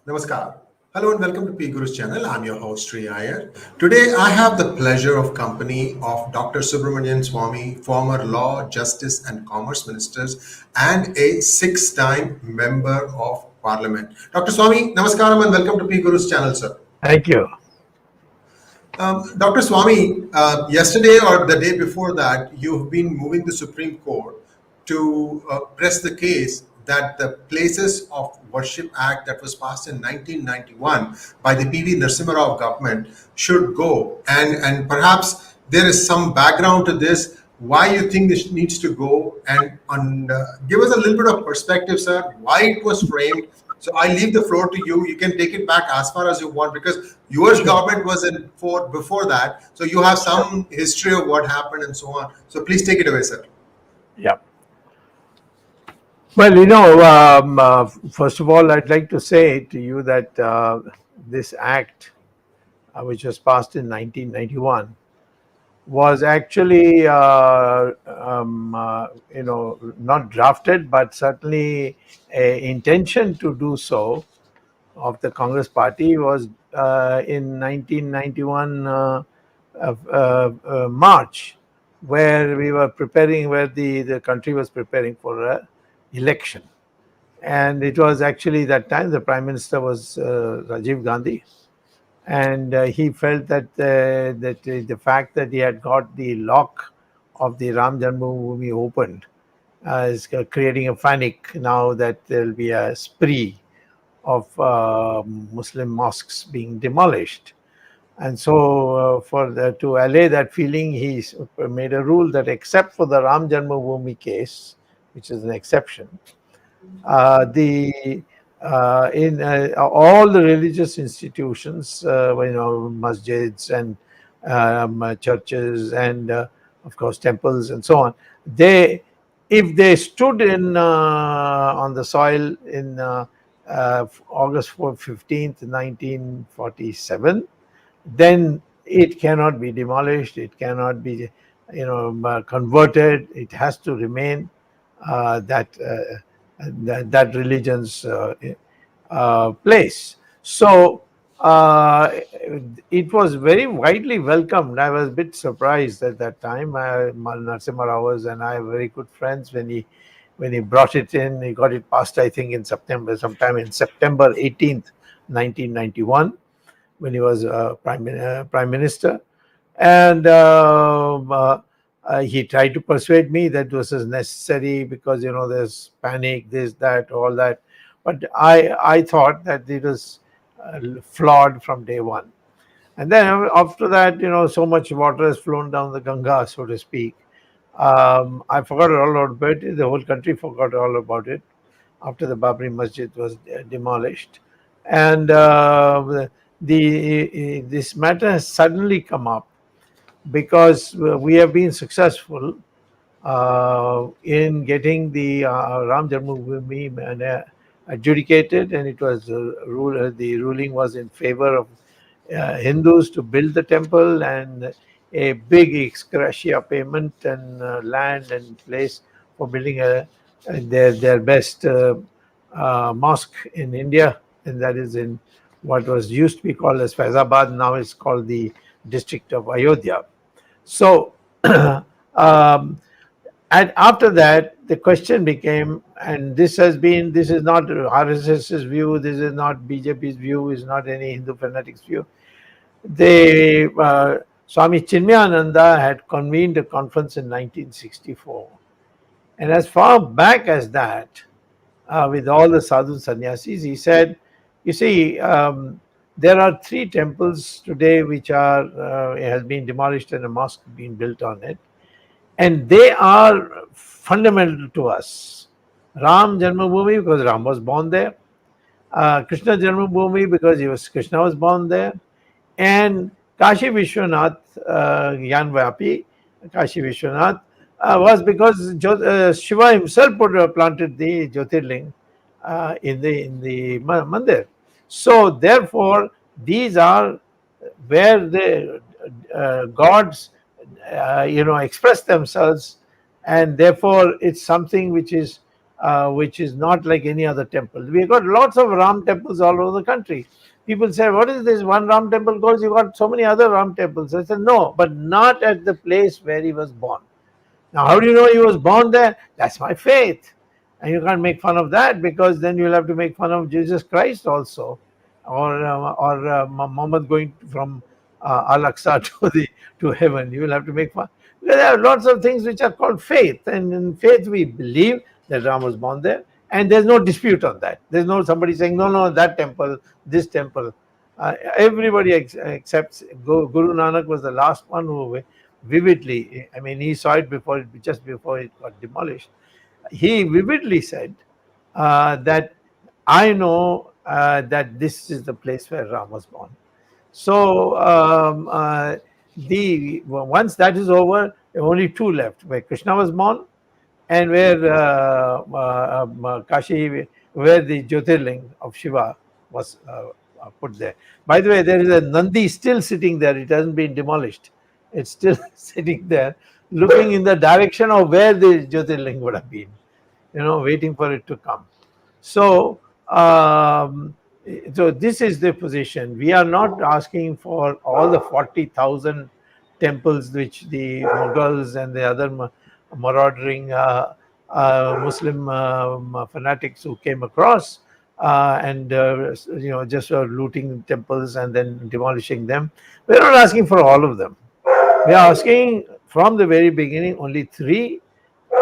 Namaskar. Hello and welcome to PGurus channel. I'm your host Sri Iyer. Today I have the pleasure of company of Dr. Subramanian Swamy, former Law, Justice and Commerce Ministers and a six-time Member of Parliament. Dr. Swamy, Namaskaram and welcome to PGurus channel, sir. Thank you. Dr. Swamy, yesterday or the day before that, you've been moving the Supreme Court to press the case that the Places of Worship Act that was passed in 1991 by the P.V. Narasimha Rao government should go. And perhaps there is some background to this, why you think this needs to go, and give us a little bit of perspective, sir, why it was framed. So I leave the floor to you. You can take it back as far as you want because your government was in for before that. So you have some history of what happened and so on. So please take it away, sir. Yeah. Well, first of all, I'd like to say to you that this act, which was passed in 1991, was actually, not drafted, but certainly a intention to do so of the Congress Party was in 1991 March, where we were preparing, where the country was preparing for an election. And it was actually that time the Prime Minister was Rajiv Gandhi. And he felt that the fact that he had got the lock of the Ram Janmabhoomi opened is creating a panic now that there will be a spree of Muslim mosques being demolished. And so to allay that feeling, he made a rule that except for the Ram Janmabhoomi case, which is an exception, in all the religious institutions, masjids and churches and of course temples and so on, if they stood on the soil in August 15th, 1947, then it cannot be demolished. It cannot be, converted. It has to remain that religion's place. So it was very widely welcomed. I was a bit surprised at that time. Narasimha Rao and I were very good friends when he brought it in. He got it passed, I think, sometime in September 18th, 1991, when he was Prime Minister. And he tried to persuade me that this is necessary because, there's panic, this, that, all that. But I thought that it was flawed from day one. And then after that, so much water has flown down the Ganga, so to speak. I forgot all about it. The whole country forgot all about it after the Babri Masjid was demolished. And this matter has suddenly come up because we have been successful in getting the Ram Janmabhoomi adjudicated, and it was the ruling was in favor of Hindus to build the temple, and a big ex gratia payment and land and place for building their best mosque in India, and that is in what was used to be called as Faizabad, now it's called the district of Ayodhya. So, and after that, the question became, and this is not RSS's view, this is not BJP's view, is not any Hindu fanatics' view. Swami Chinmayananda had convened a conference in 1964. And as far back as that, with all the sadhu sannyasis, he said, you see, there are 3 temples today which has been demolished and a mosque being built on it. And they are fundamental to us. Ram Janmabhoomi, because Ram was born there. Krishna Janmabhoomi, because Krishna was born there. And Kashi Vishwanath, Gyanvapi, Kashi Vishwanath, was because Shiva himself planted the Jyotirling in the mandir. So therefore, these are where the gods, express themselves, and therefore it's something which is which is not like any other temple. We got lots of Ram temples all over the country. People say, what is this one Ram temple goes? You got so many other Ram temples. I said, no, but not at the place where he was born. Now, how do you know he was born there? That's my faith. And you can't make fun of that, because then you'll have to make fun of Jesus Christ also, or Muhammad going from Al-Aqsa to heaven. You will have to make fun. There are lots of things which are called faith, and in faith we believe that Ram was born there, and there's no dispute on that. There's no somebody saying, no, no, that temple, this temple. Everybody accepts. Guru Nanak was the last one who vividly, I mean, he saw it just before it got demolished. He vividly said that I know that this is the place where Ram was born. So once that is over, there are only two left: where Krishna was born, and where Kashi, where the Jyotirling of Shiva was put there. By the way, there is a Nandi still sitting there. It hasn't been demolished. It's still sitting there, looking in the direction of where the Jyotirling would have been, waiting for it to come. So, so this is the position. We are not asking for all the 40,000 temples which the Mughals and the other marauding Muslim fanatics who came across and just looting temples and then demolishing them. We're not asking for all of them. We are asking from the very beginning only three,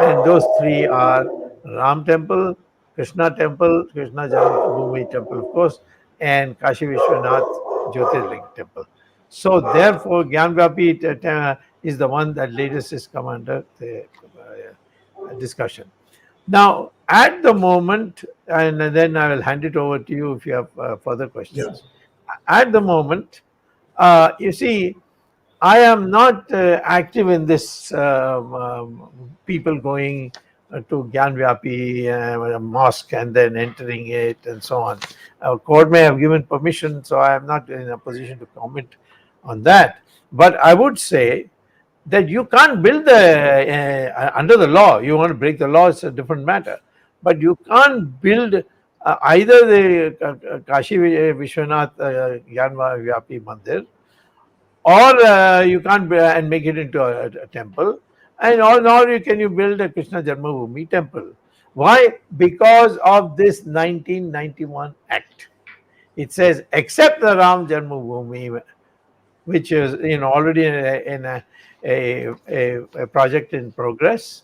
and those three are Ram temple, Krishna temple, Krishna Janmabhoomi temple, of course, and Kashi Vishwanath Jyotirling temple. So therefore, Gyanvapi is the one that latest has come under the discussion. Now, at the moment, and then I will hand it over to you if you have further questions. Yeah. At the moment, you see, I am not active in this people going to Gyanvapi mosque and then entering it and so on. Court may have given permission, so I am not in a position to comment on that. But I would say that you can't build under the law. You want to break the law, it's a different matter. But you can't build either the Kashi Vishwanath Gyanvapi Mandir, or you can't and make it into a temple, and nor can you build a Krishna Janmabhoomi temple. Why? Because of this 1991 Act. It says, except the Ram Janmabhoomi, which is already in a project in progress.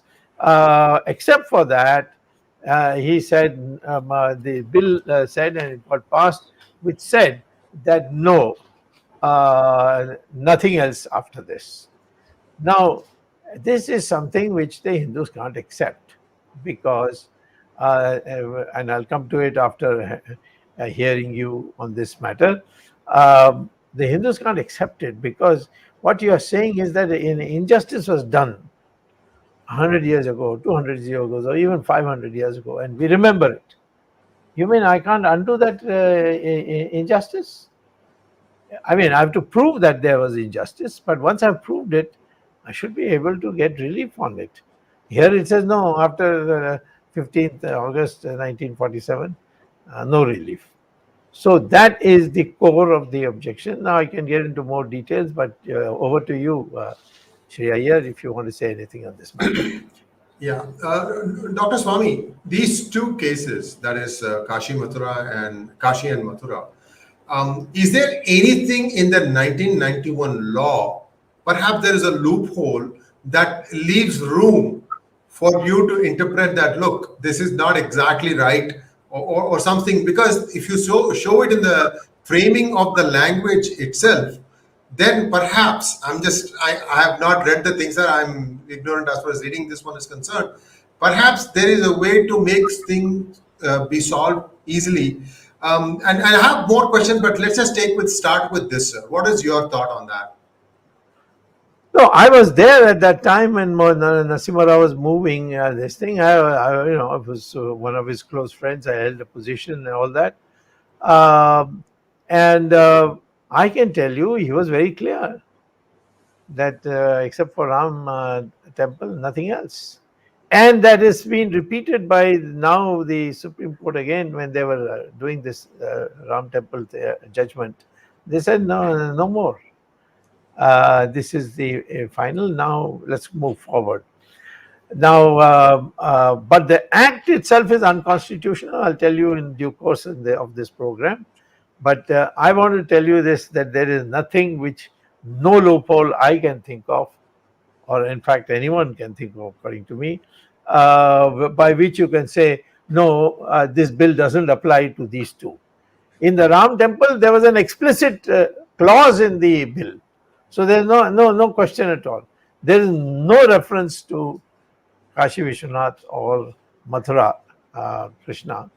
Except for that, he said, the bill said, and it got passed, which said that no, nothing else after this. Now, this is something which the Hindus can't accept, because, and I'll come to it after hearing you on this matter, the Hindus can't accept it, because what you are saying is that an injustice was done 100 years ago, 200 years ago, or even 500 years ago, and we remember it. You mean I can't undo that injustice? I mean, I have to prove that there was injustice, but once I've proved it, I should be able to get relief on it. Here it says, no, after 15th August 1947, no relief. So that is the core of the objection. Now I can get into more details, but over to you, Shri Iyer, if you want to say anything on this matter. Yeah, Dr. Swamy, these two cases, that is Kashi Mathura and Kashi and Mathura, is there anything in the 1991 law, perhaps there is a loophole that leaves room for you to interpret that, look, this is not exactly right, or something? Because if you show it in the framing of the language itself, then perhaps I have not read the things, that I'm ignorant as far as reading this one is concerned. Perhaps there is a way to make things be solved easily. And I have more questions, but let's just start with this, sir. What is your thought on that? No, I was there at that time when Narasimha Rao was moving this thing. I was one of his close friends. I held a position and all that. And I can tell you, he was very clear that except for Ram temple, nothing else. And that has been repeated by now the Supreme Court again when they were doing this Ram Temple judgment. They said, no, no more. This is the final. Now let's move forward. Now, but the act itself is unconstitutional. I'll tell you in due course of this program. But I want to tell you this, that there is nothing which, no loophole I can think of, or in fact anyone can think of, according to me, by which you can say, no, this bill doesn't apply to these two. In the Ram Temple, there was an explicit clause in the bill. So there is no question at all. There is no reference to Kashi Vishwanath or Mathura Krishna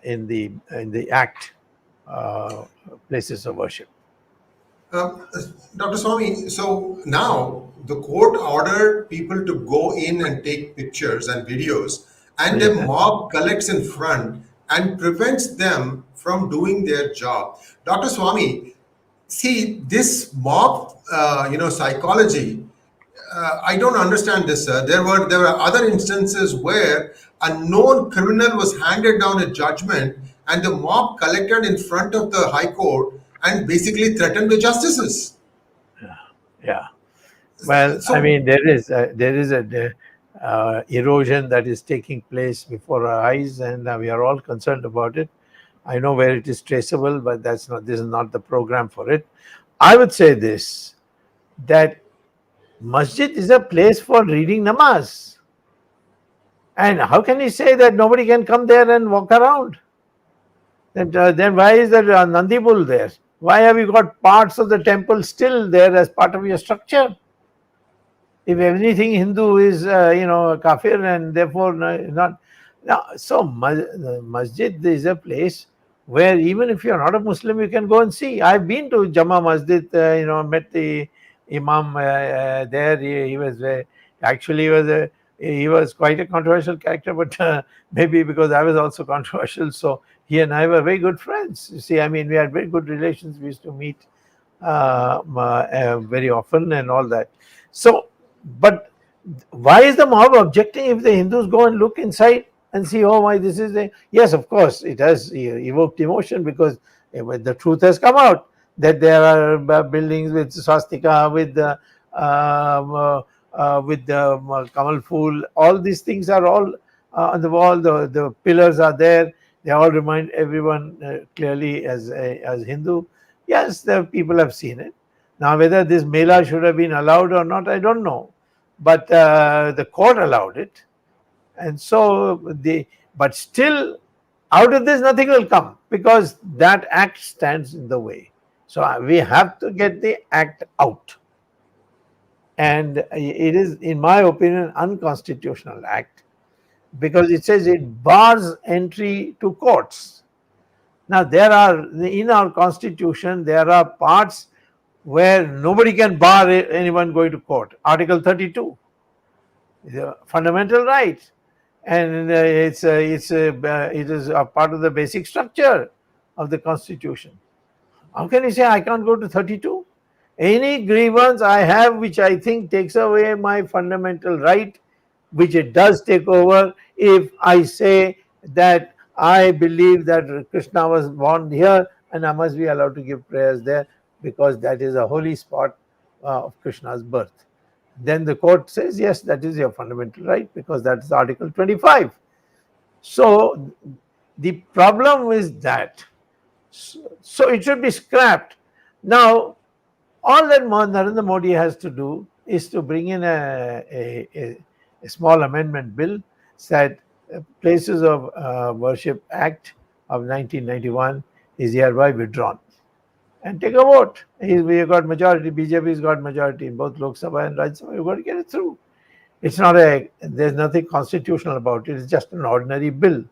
in the act places of worship. Dr. Swamy, so now the court ordered people to go in and take pictures and videos, and a mob collects in front and prevents them from doing their job. Dr. Swamy, see, this mob, psychology, I don't understand this, sir. There were other instances where a known criminal was handed down a judgment and the mob collected in front of the High Court and basically threatened the justices. Yeah. Well, so, I mean, there is a erosion that is taking place before our eyes, and we are all concerned about it. I know where it is traceable, but this is not the program for it. I would say this, that masjid is a place for reading namaz. And how can you say that nobody can come there and walk around? Then why is there a Nandi bull there? Why have you got parts of the temple still there as part of your structure? If anything, Hindu is, kafir, and therefore not. Now, so masjid is a place where even if you're not a Muslim, you can go and see. I've been to Jama Masjid, met the Imam there. He was quite a controversial character, but maybe because I was also controversial, so he and I were very good friends. You see, I mean, we had very good relations. We used to meet very often and all that. So, but why is the mob objecting if the Hindus go and look inside and see, oh my, this is yes, of course, it has evoked emotion because the truth has come out that there are buildings with swastika, with the Kamal Fool. All these things are all on the wall. The pillars are there. They all remind everyone clearly as Hindu. Yes, the people have seen it. Now, whether this Mela should have been allowed or not, I don't know. But the court allowed it. And so, but still, out of this, nothing will come because that act stands in the way. So, we have to get the act out. And it is, in my opinion, an unconstitutional act because it says it bars entry to courts. Now, in our constitution, there are parts where nobody can bar anyone going to court. Article 32, the fundamental right, and it is a part of the basic structure of the constitution. How can you say I can't go to 32? Any grievance I have which I think takes away my fundamental right, which it does take over if I say that I believe that Krishna was born here and I must be allowed to give prayers there because that is a holy spot of Krishna's birth. Then the court says, yes, that is your fundamental right because that's Article 25. So the problem is that. So it should be scrapped. Now, all that Narendra Modi has to do is to bring in a small amendment bill that Places of Worship Act of 1991 is hereby withdrawn. And take a vote. We have got majority. BJP has got majority in both Lok Sabha and Rajya Sabha. You've got to get it through. It's not there's nothing constitutional about it. It's just an ordinary bill.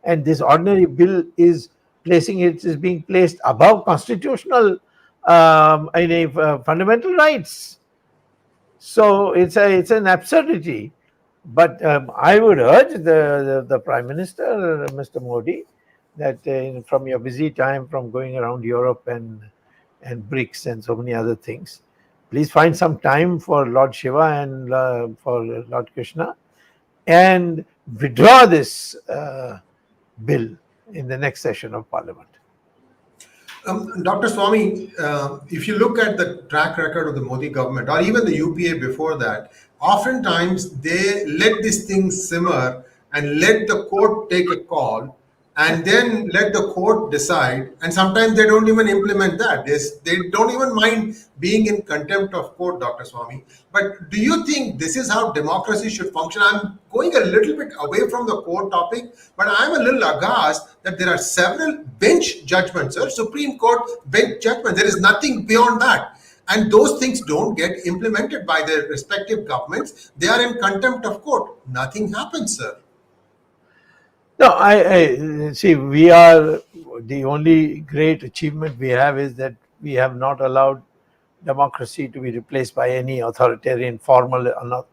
And this ordinary bill is being placed above constitutional fundamental rights. So it's an absurdity. But I would urge the Prime Minister, Mr. Modi, that from your busy time from going around Europe and BRICS and so many other things, please find some time for Lord Shiva and for Lord Krishna and withdraw this bill in the next session of Parliament. Dr. Swamy, if you look at the track record of the Modi government or even the UPA before that, oftentimes they let these things simmer and let the court take a call and then let the court decide. And sometimes they don't even implement that. They don't even mind being in contempt of court, Dr. Swamy. But do you think this is how democracy should function? I'm going a little bit away from the court topic, but I'm a little aghast that there are several bench judgments, sir, Supreme Court bench judgments. There is nothing beyond that. And those things don't get implemented by their respective governments. They are in contempt of court. Nothing happens, sir. No, I see. We are the only great achievement we have is that we have not allowed democracy to be replaced by any authoritarian, formal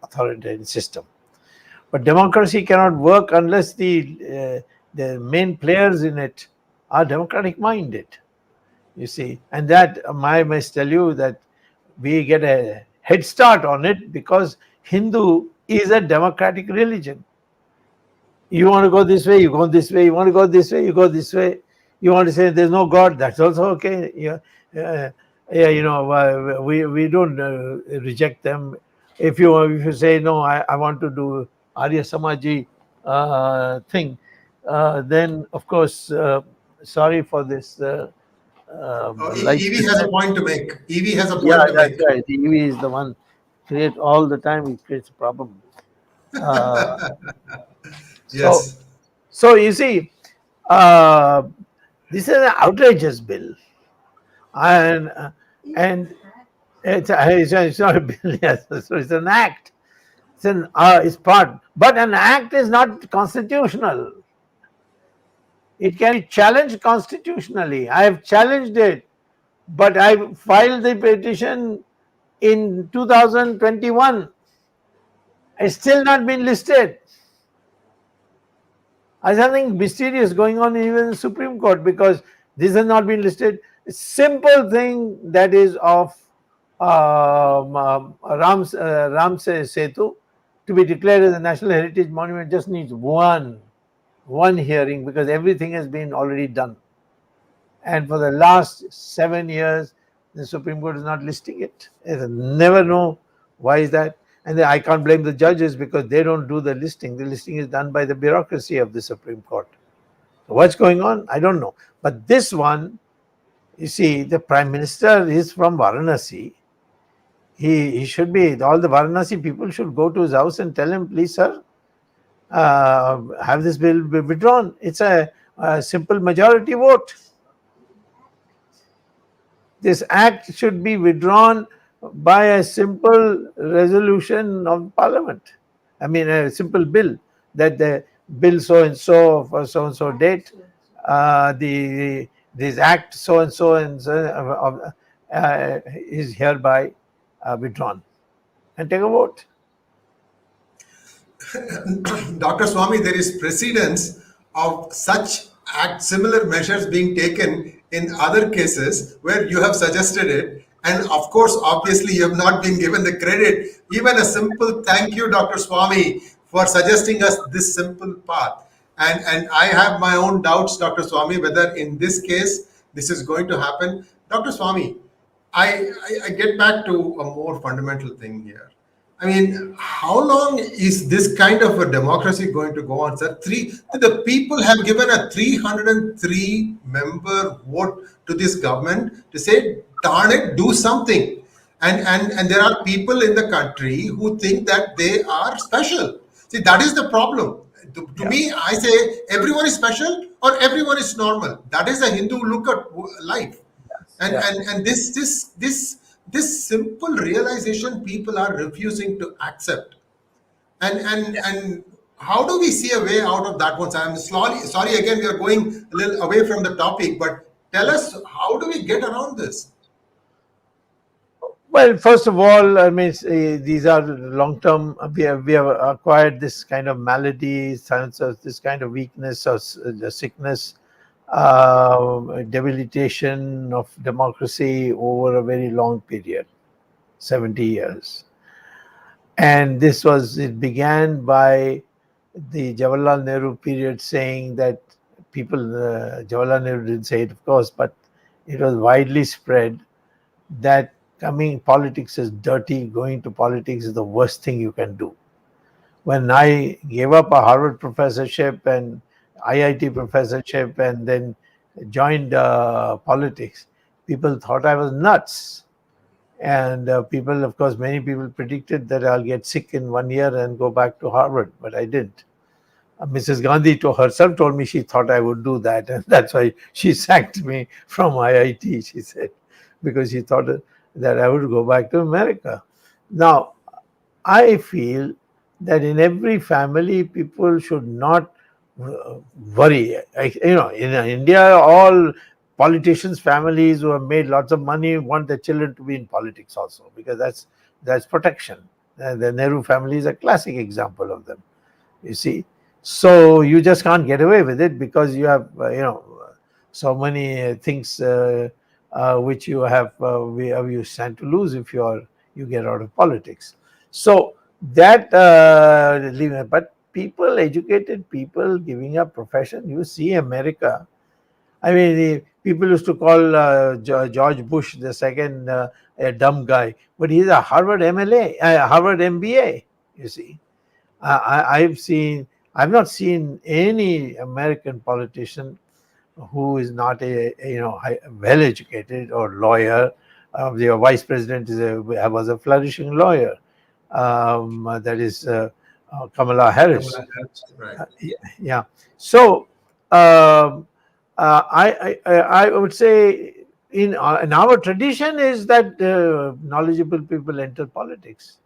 authoritarian system. But democracy cannot work unless the main players in it are democratic minded. You see, and that I must tell you that we get a head start on it because Hindu is a democratic religion. You want to go this way, you go this way. You want to go this way, you go this way. You want to say there's no God, that's also okay. We don't reject them. If you say no, I want to do Arya Samaji thing, then of course, sorry for this. EV has a point to make. EV has a point Yeah, to that's make. right. The EV is the one create all the time. It creates a problem. Yes. So you see, this is an outrageous bill, and it's not a bill. Yes, so it's an act. It's part, but an act is not constitutional. It can be challenged constitutionally. I have challenged it, but I filed the petition in 2021. It's still not been listed. There's something mysterious going on even in the Supreme Court because this has not been listed. A simple thing that is of Ramsay Setu to be declared as a National Heritage Monument just needs one hearing because everything has been already done. And for the last 7 years, the Supreme Court is not listing it. I never know why is that. And I can't blame the judges because they don't do the listing. The listing is done by the bureaucracy of the Supreme Court. So what's going on? I don't know. But this one, you see, the Prime Minister is from Varanasi. He should be, all the Varanasi people should go to his house and tell him, please, sir, have this bill be withdrawn. It's a simple majority vote. This act should be withdrawn by a simple resolution of Parliament. I mean, a simple bill that the bill so and so for so and so date, this act so and so is hereby withdrawn, and take a vote. Dr. Swamy, there is precedence of such similar measures being taken in other cases where you have suggested it. And of course, obviously, you have not been given the credit. Even a simple thank you, Dr. Swamy, for suggesting us this simple path. And I have my own doubts, Dr. Swamy, whether in this case this is going to happen. Dr. Swamy, I get back to a more fundamental thing here. I mean, how long is this kind of a democracy going to go on, sir? The people have given a 303 member vote to this government to say, darn it, do something. And there are people in the country who think that they are special. See, that is the problem. To me, I say everyone is special or everyone is normal. That is a Hindu look at life. And this simple realization people are refusing to accept. And how do we see a way out of that one? So I'm sorry again, we are going a little away from the topic, but tell us, how do we get around this? Well, first of all, I mean, these are long-term. We have acquired this kind of malady, this kind of weakness or sickness, debilitation of democracy over a very long period, 70 years. And it began by the Jawaharlal Nehru period, saying that people, Jawaharlal Nehru didn't say it, of course, but it was widely spread that coming politics is dirty, going to politics is the worst thing you can do. When I gave up a Harvard professorship and IIT professorship and then joined politics, people thought I was nuts. And people, of course, many people predicted that I'll get sick in 1 year and go back to Harvard, but I didn't. Mrs. Gandhi herself told me she thought I would do that, and that's why she sacked me from IIT, she said, because she thought that I would go back to America. Now, I feel that in every family, people should not worry. In India, all politicians' families who have made lots of money want their children to be in politics also, because that's protection. The Nehru family is a classic example of them, you see. So you just can't get away with it because you have, so many things which you have, you stand to lose if you get out of politics. So that, but people, educated people giving up profession, you see America. I mean, the people used to call George Bush the second a dumb guy, but he's a Harvard MLA, Harvard MBA, you see. I've not seen any American politician who is not well educated or lawyer. The vice president was a flourishing lawyer. That is Kamala Harris. Right. Yeah. So I would say in our tradition is that knowledgeable people enter politics.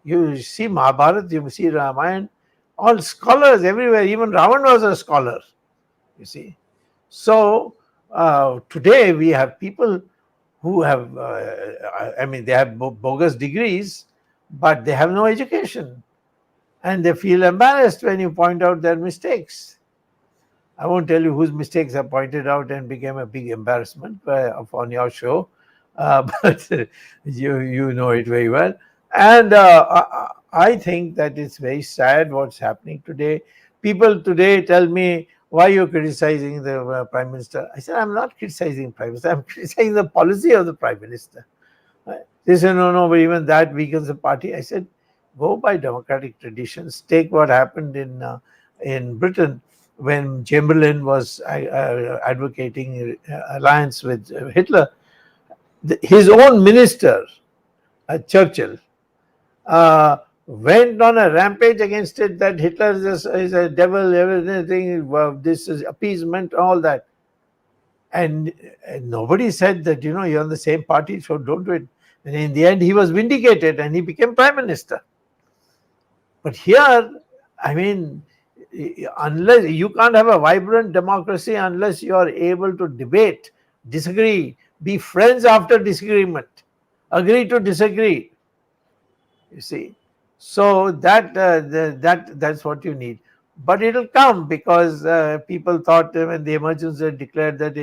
You see Mahabharata, you see Ramayana, all scholars everywhere. Even Ravan was a scholar, you see. So today we have people who have, they have bogus degrees, but they have no education. And they feel embarrassed when you point out their mistakes. I won't tell you whose mistakes are pointed out and became a big embarrassment on your show, but you know it very well. And I think that it's very sad what's happening today. People today tell me, why are you criticizing the Prime Minister? I said, I'm not criticizing the Prime Minister. I'm criticizing the policy of the Prime Minister. They said, no, but even that weakens the party. I said, go by democratic traditions. Take what happened in Britain when Chamberlain was advocating alliance with Hitler. His own minister, Churchill, went on a rampage against it, that Hitler is a devil, everything, this is appeasement, all that. And nobody said that, you're on the same party, so don't do it. And in the end, he was vindicated and he became Prime Minister. But here, unless you can't have a vibrant democracy unless you are able to debate, disagree, be friends after disagreement, agree to disagree. You see, so that's what you need. But it'll come because people thought when the emergency declared that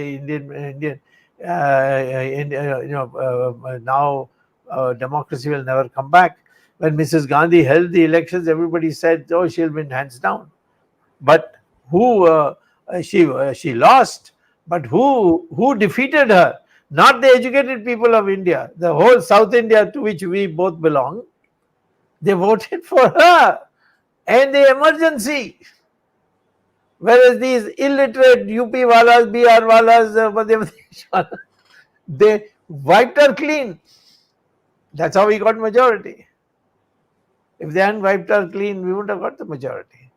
now democracy will never come back. When Mrs. Gandhi held the elections, everybody said, "Oh, she'll win hands down." But she lost. But who defeated her? Not the educated people of India. The whole South India, to which we both belong, they voted for her and the emergency. Whereas these illiterate UP walas, BR walas, they wiped her clean. That's how we got majority. If they hadn't wiped her clean, we wouldn't have got the majority.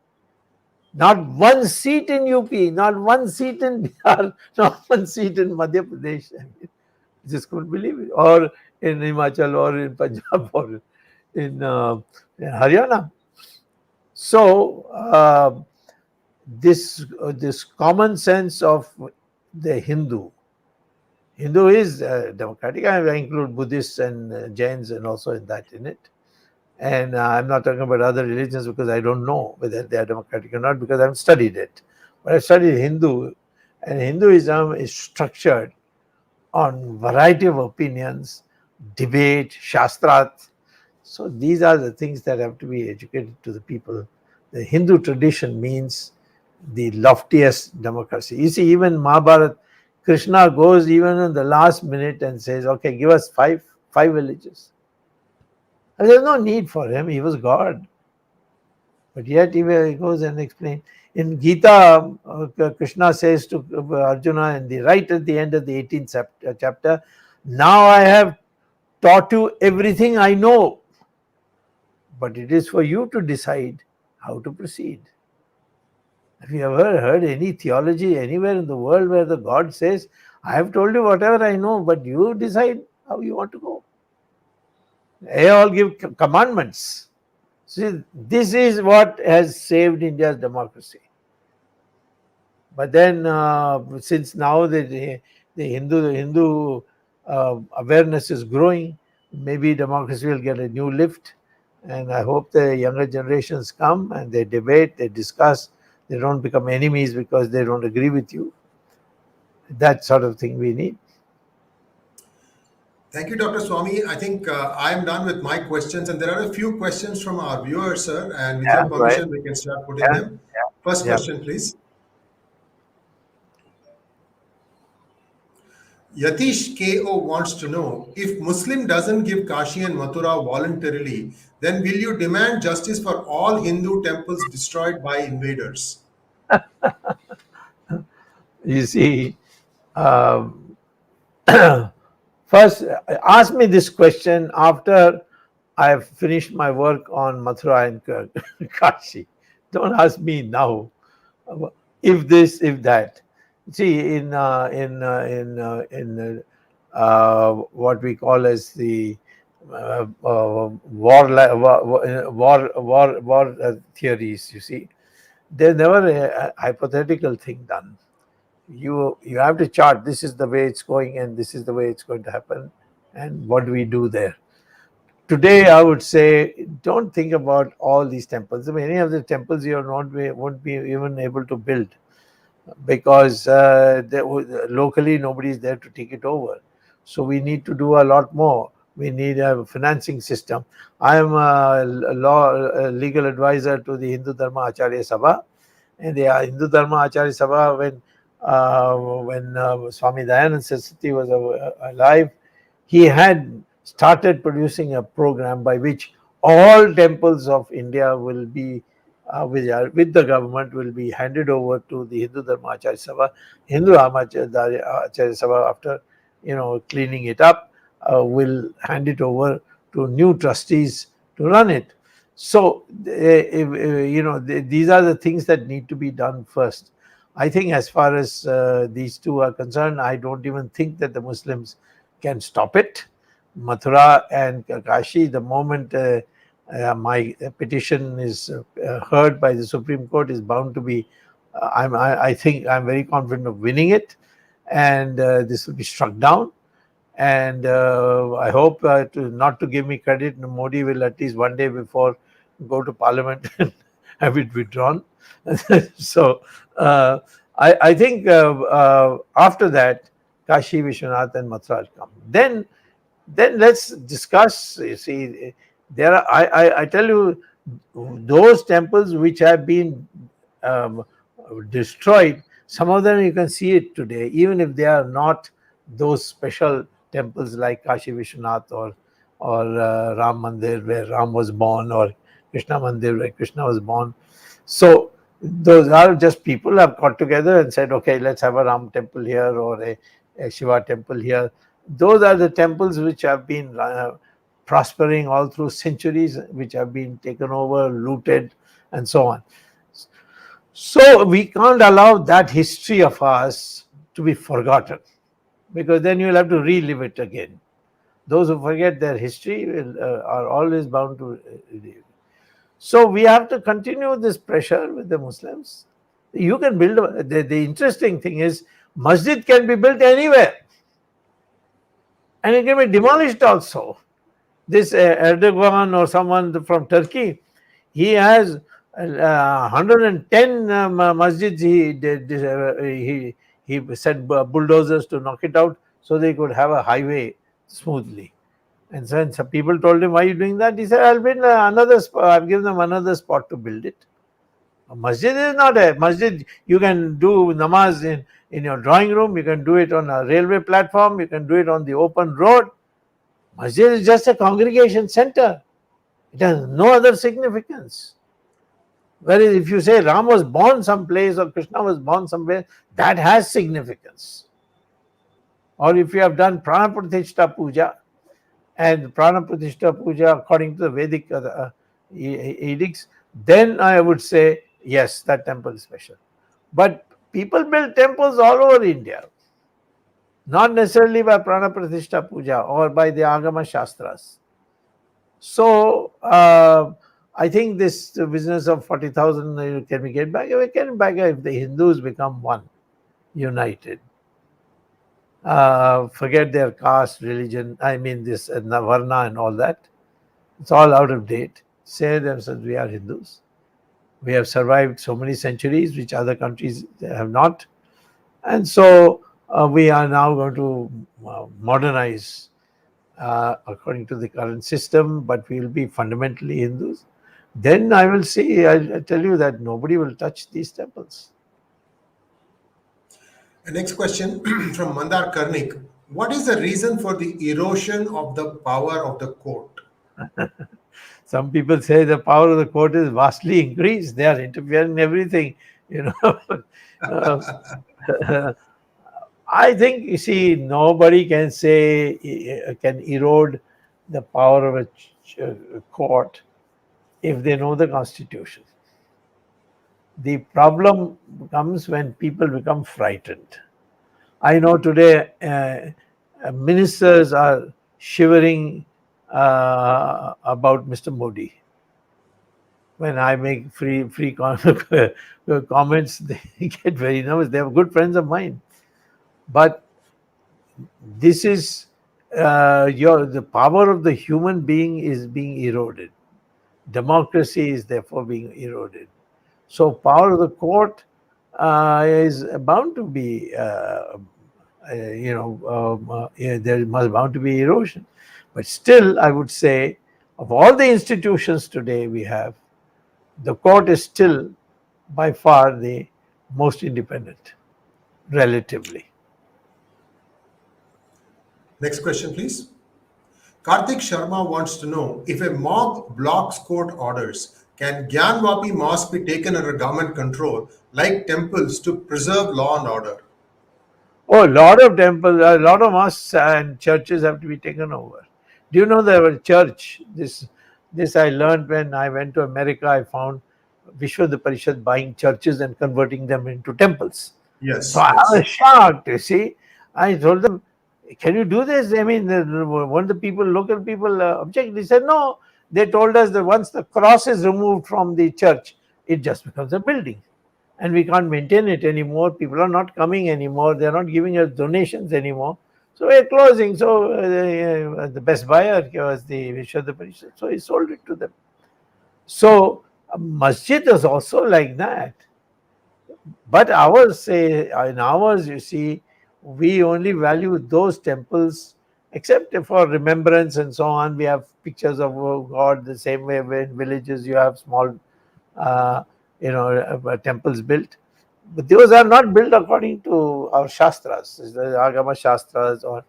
Not one seat in UP, not one seat in Bihar, not one seat in Madhya Pradesh. Just couldn't believe it. Or in Himachal, or in Punjab, or in Haryana. So this common sense of the Hindu is democratic. I include Buddhists and Jains and also in it. And I'm not talking about other religions because I don't know whether they are democratic or not, because I haven't studied it. But I studied Hindu, and Hinduism is structured on variety of opinions, debate, shastrat. So these are the things that have to be educated to the people, the Hindu tradition means the loftiest democracy. You see, even Mahabharata, Krishna goes even in the last minute and says, okay, give us five villages. And there's no need for him, he was God. But yet he goes and explains. In Gita, Krishna says to Arjuna right at the end of the 18th chapter, now I have taught you everything I know, but it is for you to decide how to proceed. Have you ever heard any theology anywhere in the world where the God says, I have told you whatever I know, but you decide how you want to go? They all give commandments. See, this is what has saved India's democracy. But then, since now the Hindu awareness is growing, maybe democracy will get a new lift. And I hope the younger generations come and they debate, they discuss, they don't become enemies because they don't agree with you. That sort of thing we need. Thank you, Dr. Swamy. I think I am done with my questions, and there are a few questions from our viewers, sir. And with your permission, we can start putting them. First question, please. Yatish KO wants to know, if Muslim doesn't give Kashi and Mathura voluntarily, then will you demand justice for all Hindu temples destroyed by invaders? You see, first ask me this question after I have finished my work on Mathura and Kashi. Don't ask me now. If this, if that. See, in what we call as the war theories, you see, there's never a hypothetical thing done. You have to chart, this is the way it's going and this is the way it's going to happen, and what do we do there. Today, I would say, don't think about all these temples. I mean, any of the temples you won't be even able to build, because locally nobody is there to take it over. So we need to do a lot more. We need a financing system. I am a legal advisor to the Hindu Dharma Acharya Sabha, and the Hindu Dharma Acharya Sabha, when Swami Dayanand Saraswati was alive, he had started producing a program by which all temples of India will be with the government will be handed over to the Hindu Dharma Acharya Sabha. Hindu Dharma Acharya Sabha, after cleaning it up, will hand it over to new trustees to run it. So these are the things that need to be done first. I think as far as these two are concerned, I don't even think that the Muslims can stop it. Mathura and Kashi, the moment my petition is heard by the Supreme Court, is bound to be, I think I'm very confident of winning it, and this will be struck down. And I hope not to give me credit, Modi will at least one day before go to Parliament and have it withdrawn. So I think after that, Kashi, Vishwanath and Mathura will come. Then let's discuss. You see, there are, I tell you, those temples which have been destroyed, some of them you can see it today, even if they are not those special temples like Kashi Vishwanath or Ram Mandir where Ram was born, or Krishna Mandir where Krishna was born. So those are just people have got together and said, okay, let's have a Ram temple here or a Shiva temple here. Those are the temples which have been prospering all through centuries, which have been taken over, looted, and so on. So we can't allow that history of ours to be forgotten, because then you'll have to relive it again. Those who forget their history are always bound to relive. So we have to continue this pressure with the Muslims. You can build, the interesting thing is, masjid can be built anywhere. And it can be demolished also. This Erdogan or someone from Turkey, he has 110 masjids. He sent bulldozers to knock it out so they could have a highway smoothly. And so some people told him, why are you doing that? He said, I'll build another spot. I've given them another spot to build it. A masjid is not a masjid. You can do namaz in your drawing room, you can do it on a railway platform, you can do it on the open road. Masjid is just a congregation center. It has no other significance. Whereas if you say Ram was born someplace or Krishna was born somewhere, that has significance. Or if you have done Prana Pratishta Puja, and Prana Pratishta Puja according to the Vedic edicts, then I would say, yes, that temple is special. But people build temples all over India, not necessarily by Prana Pratishta Puja or by the Agama Shastras. So, I think this business of 40,000, can we get back? We can back if the Hindus become one, united. Forget their caste, religion, I mean this Varna and all that. It's all out of date. Say themselves, we are Hindus. We have survived so many centuries, which other countries have not. And so we are now going to modernize according to the current system, but we will be fundamentally Hindus. Then I will see, I tell you that nobody will touch these temples. The next question from Mandar Karnik. What is the reason for the erosion of the power of the court? Some people say the power of the court is vastly increased. They are interfering in everything, I think, you see, nobody can say, can erode the power of a court if they know the Constitution. The problem comes when people become frightened. I know today ministers are shivering about Mr. Modi. When I make free comments, they get very nervous. They are good friends of mine. But this is the power of the human being is being eroded. Democracy is therefore being eroded. So power of the court is bound to be, there must bound to be erosion. But still, I would say, of all the institutions today we have, the court is still by far the most independent, relatively. Next question, please. Karthik Sharma wants to know, if a mob blocks court orders, can Gyanvapi mosque be taken under government control like temples to preserve law and order? Oh, a lot of temples, a lot of mosques and churches have to be taken over. Do you know the church? This I learned when I went to America. I found 𝙤𝙬𝙬 buying churches and converting them into temples. So Yes, I yes. was shocked, you see. I told them, can you do this? I mean, won't the local people object? They said, no. They told us that once the cross is removed from the church, it just becomes a building. And we can't maintain it anymore. People are not coming anymore. They're not giving us donations anymore. So we're closing. So the best buyer was the 𝙤𝙬𝙬, so he sold it to them. So masjid is also like that. But in ours, you see, we only value those temples, except for remembrance and so on. We have pictures of God the same way in villages you have small, temples built. But those are not built according to our shastras, the Agama Shastras or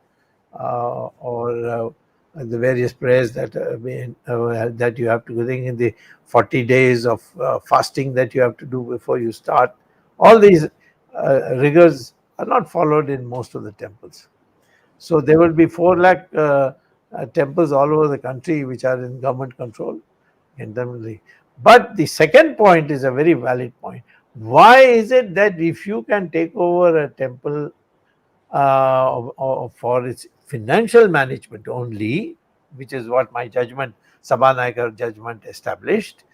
the various prayers that that you have to do in the 40 days of fasting that you have to do before you start. All these rigors are not followed in most of the temples. So there will be 4 lakh temples all over the country which are in government control. But the second point is a very valid point. Why is it that if you can take over a temple for its financial management only, which is what my judgment, Sabha judgment established,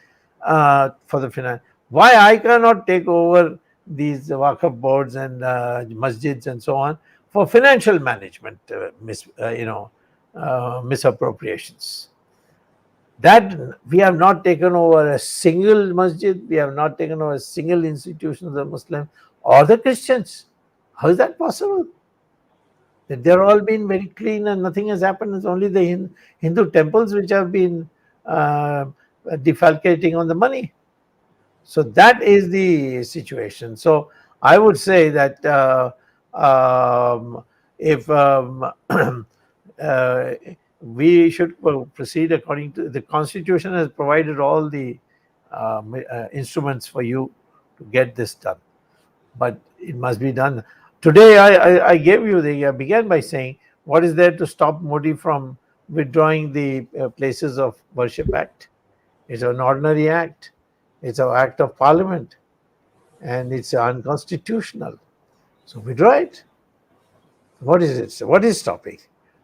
for the finance, why I cannot take over these Waqf boards and masjids and so on for financial management misappropriations? That we have not taken over a single masjid, we have not taken over a single institution of the Muslims or the Christians. How is that possible? That they're all been very clean and nothing has happened. It's only the Hindu temples which have been defalcating on the money. So that is the situation. So I would say that if uh, we should proceed according to the Constitution, has provided all the instruments for you to get this done, but it must be done. Today, I gave you the began by saying, what is there to stop Modi from withdrawing the Places of Worship Act? It's an ordinary act. It's an act of parliament, and it's unconstitutional. So withdraw it. What is it? What is stopping?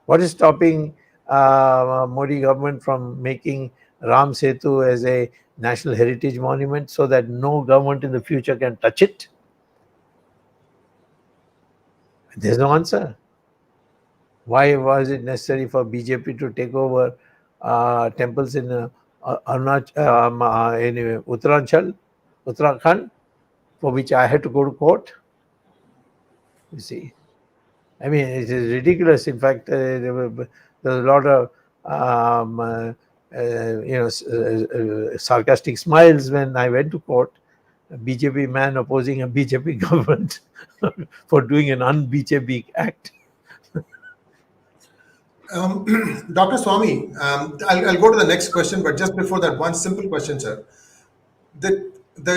What is stopping Modi government from making Ram Setu as a national heritage monument so that no government in the future can touch it? There's no answer. Why was it necessary for BJP to take over temples in in Uttarakhand, for which I had to go to court? You see, I mean, it is ridiculous. In fact, there was a lot of sarcastic smiles when I went to court. A BJP man opposing a BJP government for doing an un-BJP act. Dr. Swamy, I'll go to the next question, but just before that, one simple question, sir. The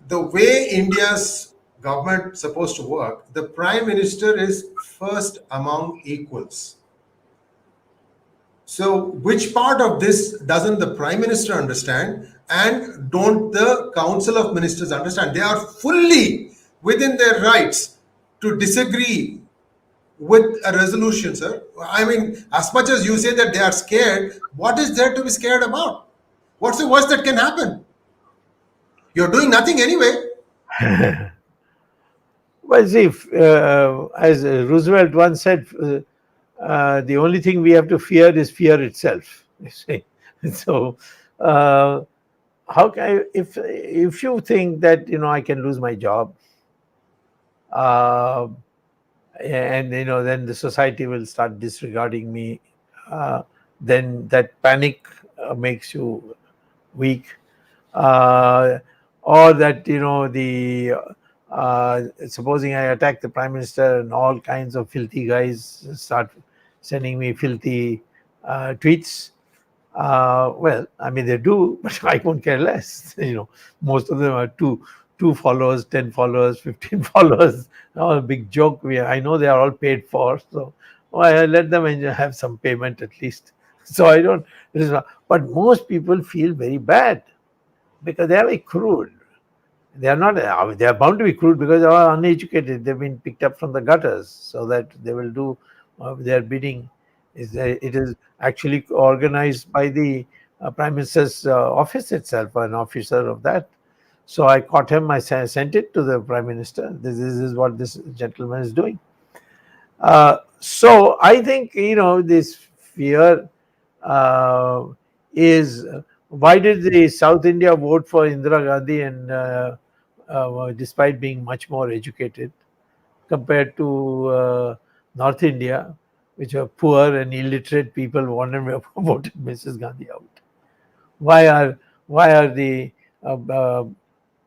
way India's government is supposed to work, the Prime Minister is first among equals. So, which part of this doesn't the Prime Minister understand, and don't the Council of Ministers understand? They are fully within their rights to disagree with a resolution, sir. I mean, as much as you say that they are scared, what is there to be scared about? What's the worst that can happen? You're doing nothing anyway. Well, see, as Roosevelt once said, the only thing we have to fear is fear itself. You see, so how can if you think that I can lose my job, and then the society will start disregarding me, then that panic makes you weak, or that the supposing I attack the Prime Minister and all kinds of filthy guys start sending me filthy tweets. Well, I mean, they do, but I won't care less. Most of them are two followers, 10 followers, 15 followers. All a big joke. I know they are all paid for, so I let them have some payment at least. So I don't. But most people feel very bad because they are very crude. They are not. They are bound to be crude because they are uneducated. They've been picked up from the gutters, so that they will do their bidding. It is actually organized by the Prime Minister's office itself, an officer of that. So I caught him. I sent it to the Prime Minister. This is what this gentleman is doing. So I think this fear is. Why did the South India vote for Indira Gandhi, and despite being much more educated compared to North India, which are poor and illiterate people, voted Mrs. Gandhi out? Why are the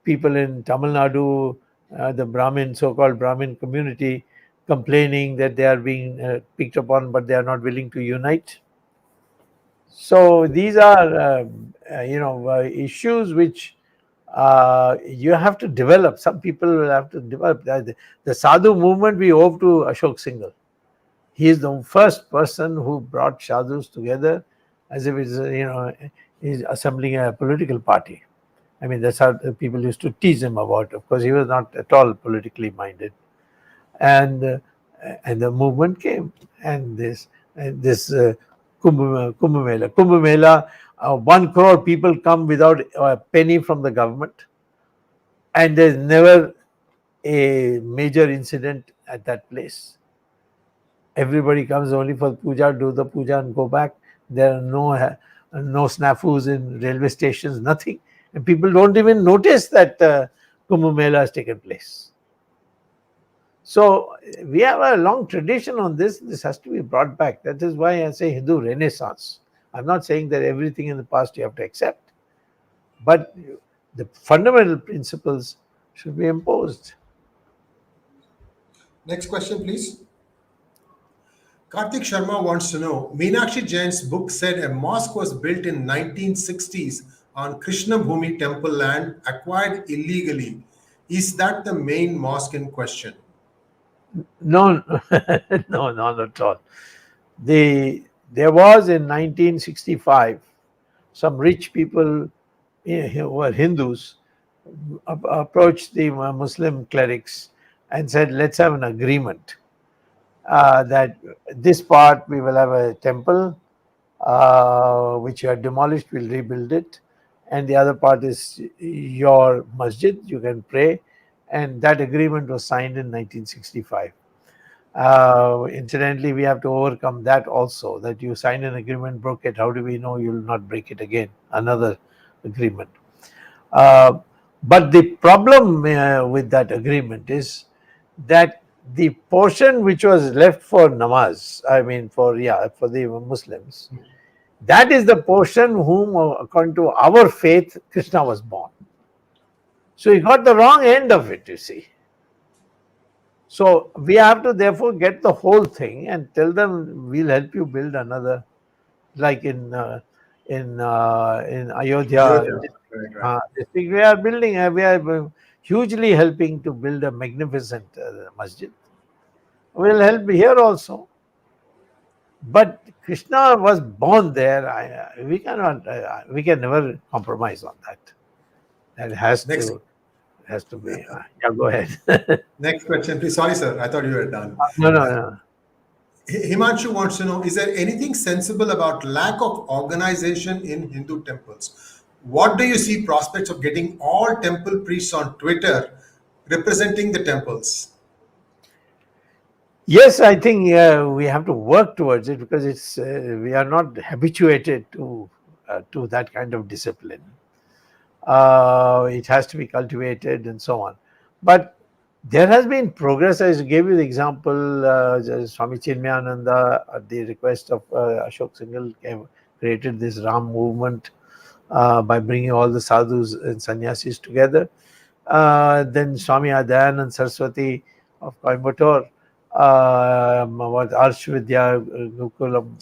people in Tamil Nadu, the so-called Brahmin community, complaining that they are being picked upon, but they are not willing to unite? So these are issues which you have to develop. Some people will have to develop. The Sadhu movement we owe to Ashok Singhal. He is the first person who brought sadhus together, as if he's assembling a political party. I mean, that's how people used to tease him about. Of course, he was not at all politically minded, and the movement came, and this Kumbh Mela, 1 crore people come without a penny from the government, and there's never a major incident at that place. Everybody comes only for puja, do the puja and go back. There are no snafus in railway stations, nothing. And people don't even notice that Kumbh Mela has taken place. So we have a long tradition on this. This has to be brought back. That is why I say Hindu Renaissance. I'm not saying that everything in the past you have to accept, but the fundamental principles should be imposed. Next question, please. Karthik Sharma wants to know, Meenakshi Jain's book said a mosque was built in 1960s on Krishna Bhumi temple land acquired illegally. Is that the main mosque in question? No, no, not at all. There was in 1965 some rich people who were Hindus approached the Muslim clerics and said, let's have an agreement that this part we will have a temple which you have demolished, we'll rebuild it, and the other part is your masjid, you can pray. And that agreement was signed in 1965. Incidentally, we have to overcome that also, that you signed an agreement, broke it, how do we know you will not break it again? Another agreement. But the problem with that agreement is that the portion which was left for namaz, I mean for the Muslims, that is the portion whom, according to our faith, Krishna was born. So he got the wrong end of it, you see. So we have to therefore get the whole thing and tell them we'll help you build another, like in Ayodhya. Right. District, we are building, we are hugely helping to build a magnificent masjid. We'll help here also. But Krishna was born there. We cannot, we can never compromise on that. That has to be. Yeah, go ahead. Next question, please. Sorry, sir. I thought you were done. No. Himanshu wants to know, is there anything sensible about lack of organization in Hindu temples? What do you see prospects of getting all temple priests on Twitter representing the temples? Yes, I think we have to work towards it because it's we are not habituated to that kind of discipline. It has to be cultivated and so on. But there has been progress. I gave you the example, Swami Chinmayananda, at the request of Ashok Singhal, created this Ram movement by bringing all the sadhus and sannyasis together. Then Swami Dayanand Saraswati of Coimbatore, Arsh Vidya Gurukulam,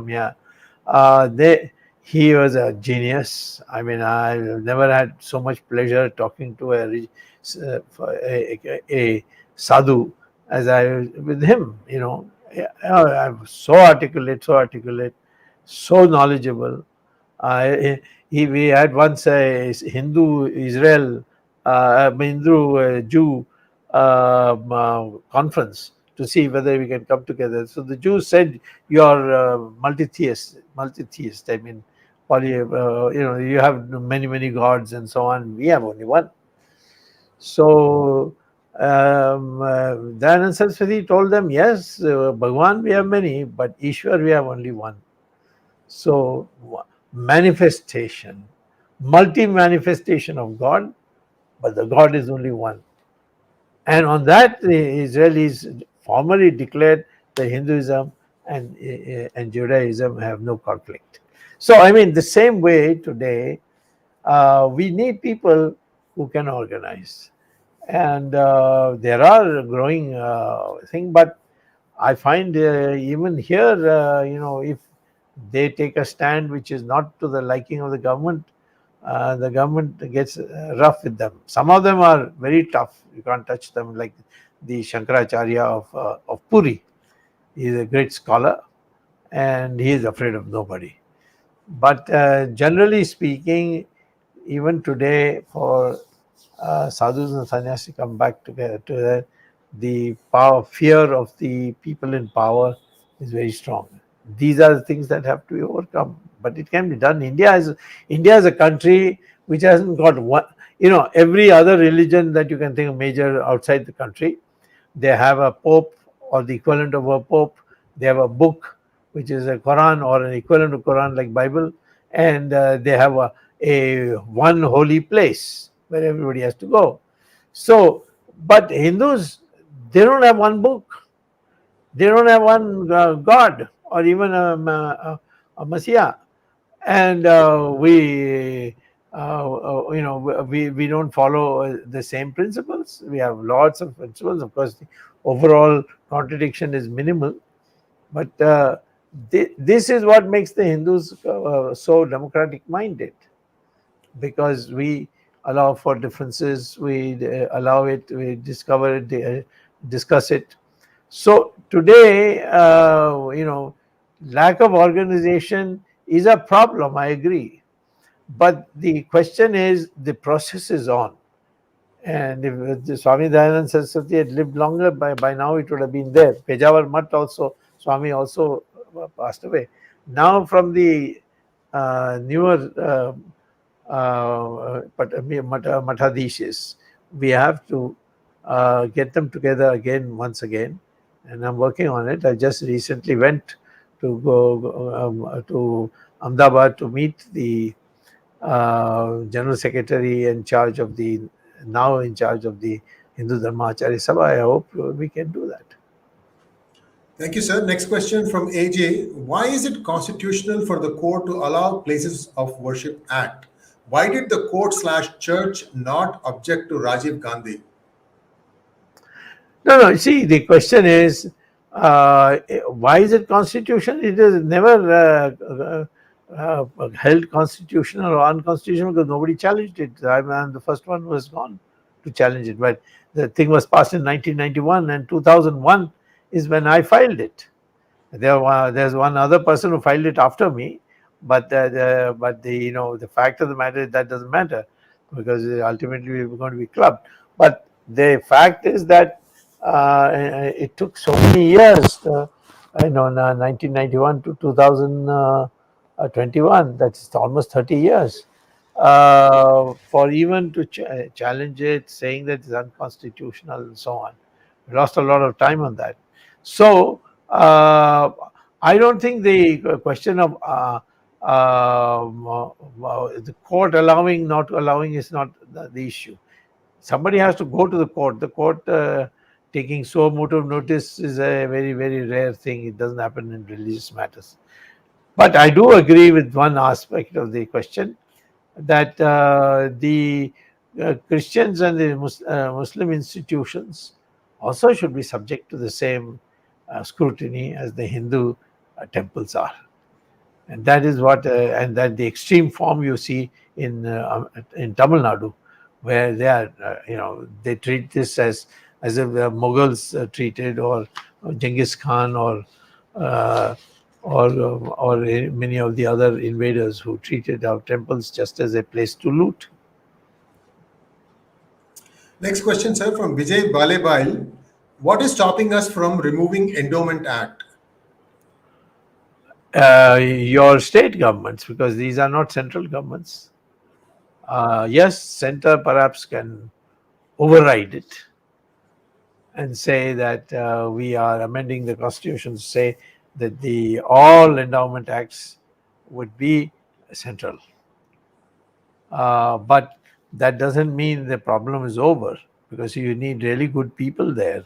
yeah. He was a genius. I mean, I've never had so much pleasure talking to a sadhu as I with him. You know, I'm so articulate, so knowledgeable. We had once a Hindu Israel, Hindu Jew conference to see whether we can come together. So the Jews said, "You're multi-theist. I mean, you have many gods and so on. We have only one." So Dayanand Saraswati told them, "Yes, Bhagwan we have many, but Ishwar we have only one." So manifestation, multi-manifestation of God, but the God is only one. And on that, the Israelis formally declared that Hinduism and Judaism have no conflict. So, I mean, the same way today, we need people who can organize. And there are growing things, but I find even here, if they take a stand which is not to the liking of the government gets rough with them. Some of them are very tough. You can't touch them, like the Shankaracharya of Puri. He is a great scholar and he is afraid of nobody. But generally speaking, even today, for sadhus and sannyasis come back together, the fear of the people in power is very strong. These are the things that have to be overcome, but it can be done. India is a country which hasn't got one. Every other religion that you can think of major outside the country, they have a pope or the equivalent of a pope. They have a book which is a Quran or an equivalent to Quran like Bible, and they have a one holy place where everybody has to go. So, but Hindus, they don't have one book. They don't have one God or even a Messiah. And we we don't follow the same principles. We have lots of principles. Of course, the overall contradiction is minimal, but this is what makes the Hindus so democratic minded, because we allow for differences, we allow it, we discover it, discuss it. So today, lack of organization is a problem, I agree. But the question is, the process is on. And if the Swami Dayanand Saraswati had lived longer, by now it would have been there. Pejawar Mutt also, Swami also passed away. Now from the newer Mathadishis, we have to get them together again, once again. And I'm working on it. I just recently went to go to Ahmedabad to meet the General Secretary in charge of the Hindu Dharma Acharya Sabha. I hope we can do that. Thank you, sir. Next question from AJ. Why is it constitutional for the court to allow Places of Worship Act? Why did the court/church not object to Rajiv Gandhi? No. See, the question is, why is it constitutional? It is never held constitutional or unconstitutional because nobody challenged it. I'm the first one who has gone to challenge it. But the thing was passed in 1991, and 2001 is when I filed it. There's one other person who filed it after me, but the fact of the matter is that doesn't matter, because ultimately we're going to be clubbed. But the fact is that it took so many years, 1991 to 2021, that's almost 30 years, for even to challenge it, saying that it's unconstitutional and so on. We lost a lot of time on that. So I don't think the question of the court allowing, not allowing is not the issue. Somebody has to go to the court. The court taking suo motu notice is a very, very rare thing. It doesn't happen in religious matters. But I do agree with one aspect of the question, that the Christians and the Muslim institutions also should be subject to the same scrutiny as the Hindu temples are. And that is what, and that the extreme form you see in Tamil Nadu, where they are, they treat this as if the Mughals treated, or Genghis Khan, or many of the other invaders who treated our temples just as a place to loot. Next question, sir, from Vijay Balebail. What is stopping us from removing Endowment Act? Your state governments, because these are not central governments. Yes, center perhaps can override it and say that we are amending the constitution to say that all endowment acts would be central. But that doesn't mean the problem is over, because you need really good people there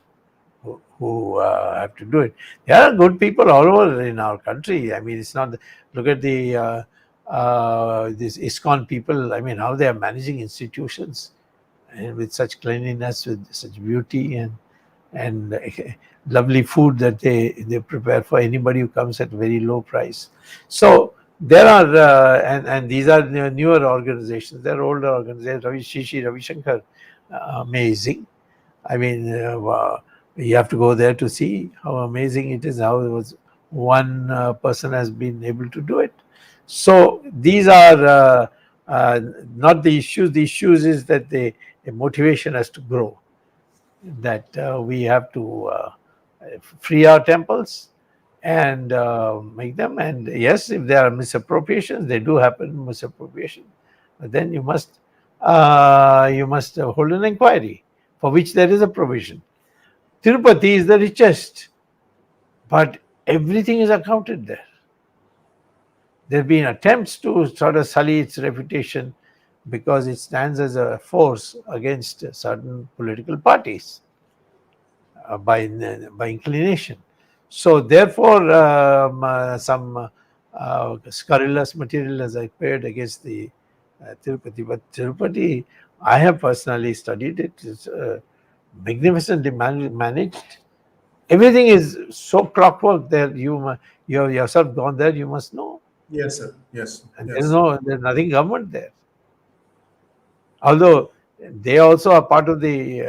who have to do it. There are good people all over in our country. I mean, it's not. Look at the these ISKCON people. I mean, how they are managing institutions, and with such cleanliness, with such beauty, and lovely food that they prepare for anybody who comes at a very low price. So there are, and these are newer organizations. They're older organizations. Ravi Shankar, amazing. I mean, you have to go there to see how amazing it is, how it was one person has been able to do it. So these are not the issues. The issues is that the motivation has to grow, that we have to free our temples and make them. And yes, if there are misappropriations, they do happen, misappropriation. But then you must hold an inquiry, for which there is a provision. Tirupati is the richest, but everything is accounted there. There have been attempts to sort of sully its reputation because it stands as a force against certain political parties by inclination. So therefore, some scurrilous material has appeared against the Tirupati. But Tirupati, I have personally studied it. It's magnificently managed. Everything is so clockwork that you have yourself gone there, you must know. Yes, sir. Yes, And yes. there's nothing government there. Although they also are part of this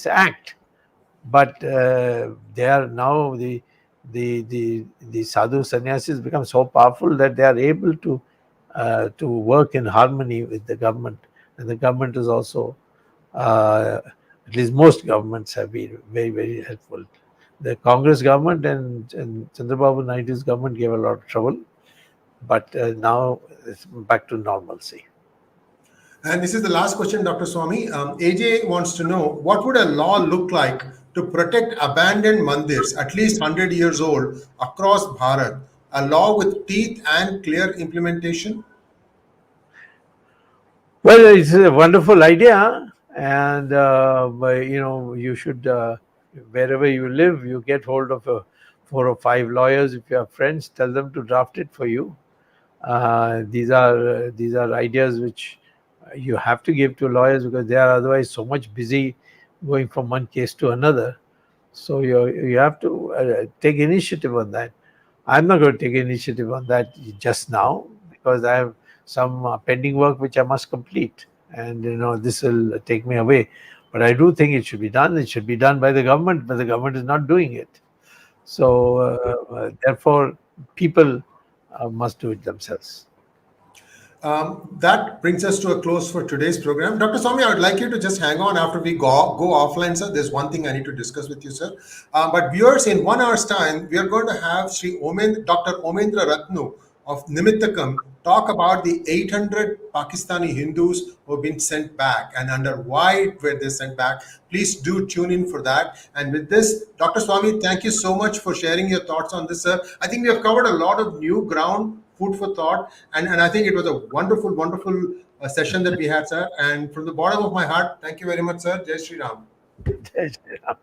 act, but they are now the sadhu sannyasis become so powerful that they are able to work in harmony with the government, and the government is also at least most governments have been very, very helpful. The Congress government and Chandrababu Naidu's government gave a lot of trouble, but now it's back to normalcy. And this is the last question, Dr. Swamy. AJ wants to know, what would a law look like to protect abandoned mandirs, at least 100 years old, across Bharat? A law with teeth and clear implementation? Well, it's a wonderful idea, and you should wherever you live, you get hold of 4 or 5 lawyers. If you have friends, tell them to draft it for you. These are ideas which you have to give to lawyers because they are otherwise so much busy going from one case to another. So you have to take initiative on that. I'm not going to take initiative on that just now because I have some pending work which I must complete, and this will take me away. But I do think it should be done. It should be done by the government, but the government is not doing it. So therefore, people must do it themselves. That brings us to a close for today's program. Dr. Swamy, I would like you to just hang on after we go offline, sir. There's one thing I need to discuss with you, sir. But viewers, in 1 hour's time, we are going to have Dr. Omendra Ratnu of Nimittakam talk about the 800 Pakistani Hindus who have been sent back and under why were they sent back. Please do tune in for that. And with this, Dr. Swamy, thank you so much for sharing your thoughts on this, sir. I think we have covered a lot of new ground, food for thought, and I think it was a wonderful, wonderful session that we had, sir. And from the bottom of my heart, thank you very much, sir. Jai Shri Ram. Jai Shri Ram.